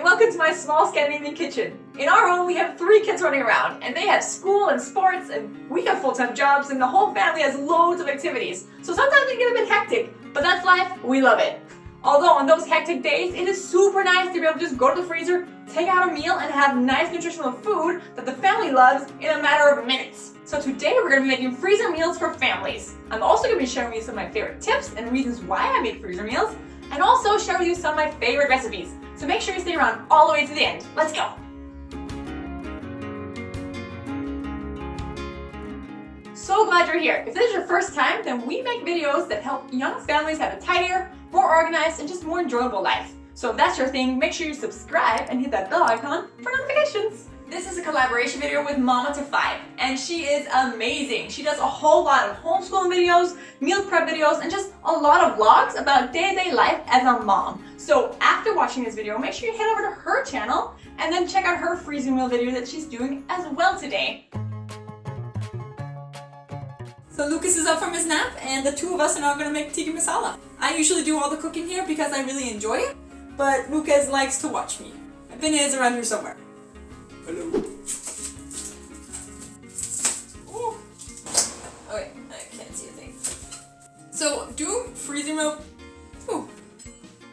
welcome to my small Scandinavian kitchen. In our home, we have 3 kids running around, and they have school and sports, and we have full-time jobs, and the whole family has loads of activities. So sometimes it get a bit hectic, but that's life, we love it. Although on those hectic days, it is super nice to be able to just go to the freezer, take out a meal, and have nice nutritional food that the family loves in a matter of minutes. So today we're going to be making freezer meals for families. I'm also going to be sharing with you some of my favorite tips and reasons why I make freezer meals, and also share with you some of my favorite recipes. So make sure you stay around all the way to the end. Let's go! So glad you're here. If this is your first time, then we make videos that help young families have a tidier, more organized, and just more enjoyable life. So if that's your thing, make sure you subscribe and hit that bell icon for notifications. This is a collaboration video with Mama to 5, and she is amazing. She does a whole lot of homeschooling videos, meal prep videos, and just a lot of vlogs about day-to-day life as a mom. So after watching this video, make sure you head over to her channel and then check out her freezing meal video that she's doing as well today. So Lucas is up from his nap, and the 2 of us are now going to make Tikka Masala. I usually do all the cooking here because I really enjoy it, but Lucas likes to watch me. I bet he is around here somewhere. Hello. Ooh. Okay, I can't see a thing. So doing freezer meal,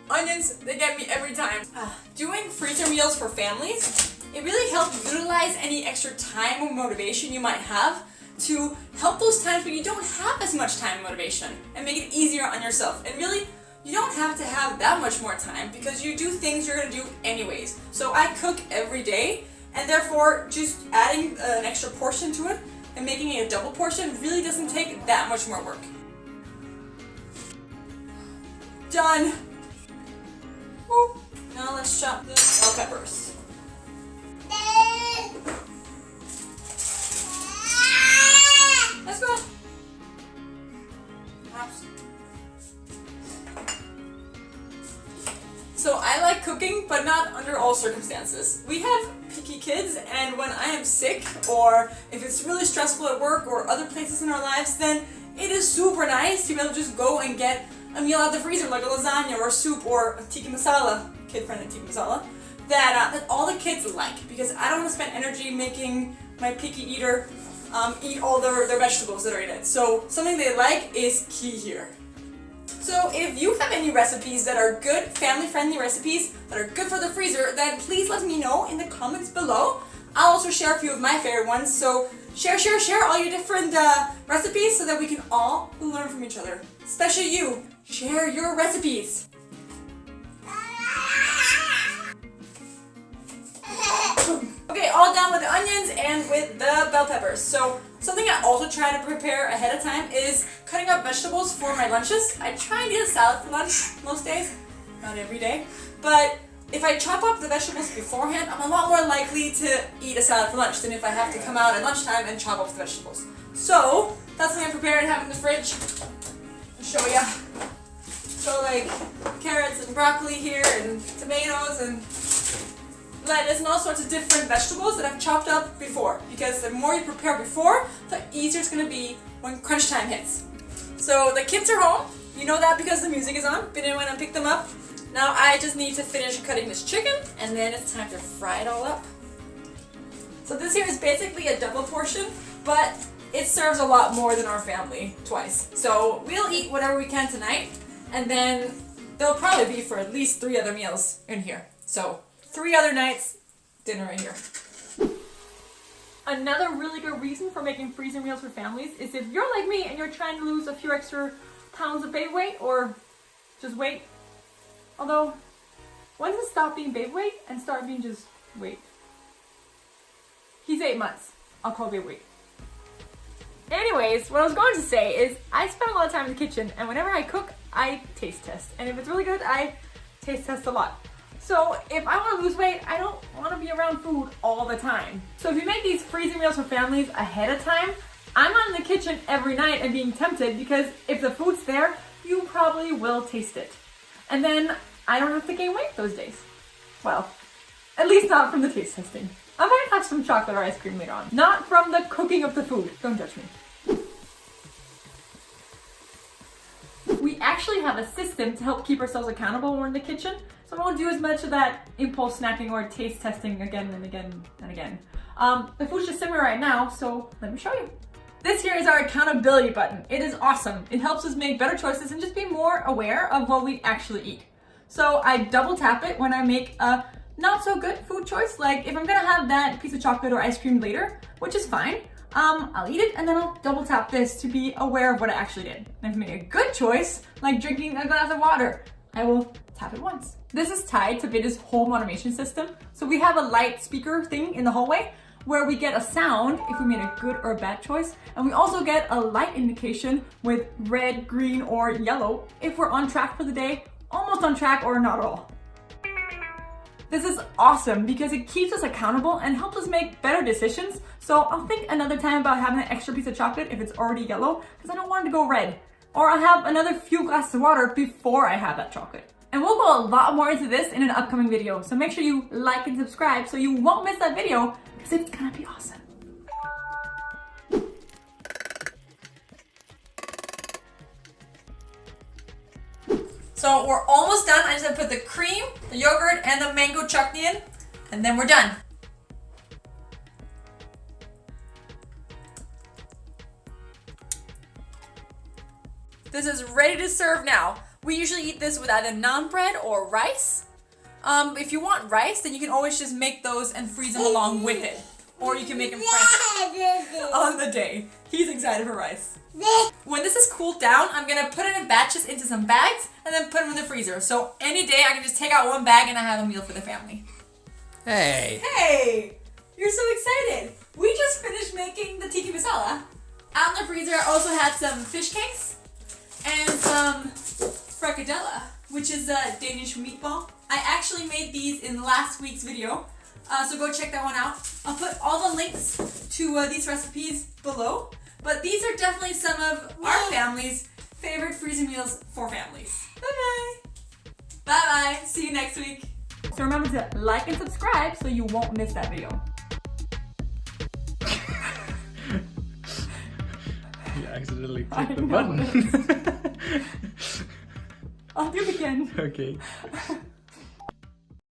onions, they get me every time. Doing freezer meals for families, it really helps utilize any extra time or motivation you might have to help those times when you don't have as much time and motivation and make it easier on yourself. And really, you don't have to have that much more time because you do things you're gonna do anyways. So I cook every day, and therefore just adding an extra portion to it and making it a double portion really doesn't take that much more work. Done! Woo. Now let's chop the bell peppers. Let's go! So I like cooking, but not under all circumstances. We have picky kids, and when I am sick, or if it's really stressful at work or other places in our lives, then it is super nice to be able to just go and get a meal out the freezer, like a lasagna or a soup or a tikka masala, kid-friendly tikka masala, that all the kids like, because I don't want to spend energy making my picky eater eat all their vegetables that are in it. So something they like is key here. So if you have any recipes that are good, family-friendly recipes that are good for the freezer, then please let me know in the comments below. I'll also share a few of my favorite ones. So share all your different recipes so that we can all learn from each other. Especially you, share your recipes. Okay, all done with the onions and with the bell peppers. So something I also try to prepare ahead of time is cutting up vegetables for my lunches. I try and eat a salad for lunch most days, not every day. But if I chop up the vegetables beforehand, I'm a lot more likely to eat a salad for lunch than if I have to come out at lunchtime and chop up the vegetables. So that's what I prepare and have in the fridge. I'll show ya. So like carrots and broccoli here and tomatoes and lettuce and all sorts of different vegetables that I've chopped up before, because the more you prepare before, the easier it's going to be when crunch time hits. So the kids are home, you know that because the music is on, been in when I picked them up. Now I just need to finish cutting this chicken, and then it's time to fry it all up. So this here is basically a double portion, but it serves a lot more than our family twice. So we'll eat whatever we can tonight, and then there'll probably be for at least 3 other meals in here. So 3 other nights, dinner in here. Another really good reason for making freezer meals for families is if you're like me and you're trying to lose a few extra pounds of baby weight or just weight. Although, when does it stop being baby weight and start being just weight? He's 8 months. I'll call baby weight. Anyways, what I was going to say is I spend a lot of time in the kitchen, and whenever I cook, I taste test. And if it's really good, I taste test a lot. So if I want to lose weight, I don't want to be around food all the time. So if you make these freezer meals for families ahead of time, I'm not in the kitchen every night and being tempted, because if the food's there, you probably will taste it. And then I don't have to gain weight those days. Well, at least not from the taste testing. I might have some chocolate or ice cream later on. Not from the cooking of the food. Don't judge me. We actually actually have a system to help keep ourselves accountable when we're in the kitchen, so we won't do as much of that impulse snacking or taste testing again and again and again. The food's just simmering right now, so let me show you. This here is our accountability button. It is awesome. It helps us make better choices and just be more aware of what we actually eat. So I double tap it when I make a not so good food choice, like if I'm gonna have that piece of chocolate or ice cream later, which is fine, I'll eat it and then I'll double tap this to be aware of what I actually did. And if I make a good choice, like drinking a glass of water, I will tap it once. This is tied to Vidda's home automation system. So we have a light speaker thing in the hallway where we get a sound if we made a good or a bad choice. And we also get a light indication with red, green, or yellow if we're on track for the day, almost on track, or not at all. This is awesome because it keeps us accountable and helps us make better decisions. So I'll think another time about having an extra piece of chocolate if it's already yellow, because I don't want it to go red. Or I'll have another few glasses of water before I have that chocolate. And we'll go a lot more into this in an upcoming video. So make sure you like and subscribe so you won't miss that video, because it's gonna be awesome. So we're almost done. I just have to put the cream, the yogurt, and the mango chutney in, and then we're done. This is ready to serve now. We usually eat this with either naan bread or rice. If you want rice, then you can always just make those and freeze them along with it. Or you can make them fresh on the day. He's excited for rice. When this is cooled down, I'm gonna put it in batches into some bags and then put them in the freezer. So any day I can just take out one bag and I have a meal for the family. Hey! Hey! You're so excited! We just finished making the Tikka Masala. Out in the freezer I also had some fish cakes and some frikadella, which is a Danish meatball. I actually made these in last week's video, so go check that one out. I'll put all the links to these recipes below. But these are definitely some of our family's favorite freezer meals for families. Bye-bye. Bye-bye. See you next week. So remember to like and subscribe so you won't miss that video. You accidentally clicked the button. I'll do it again. Okay.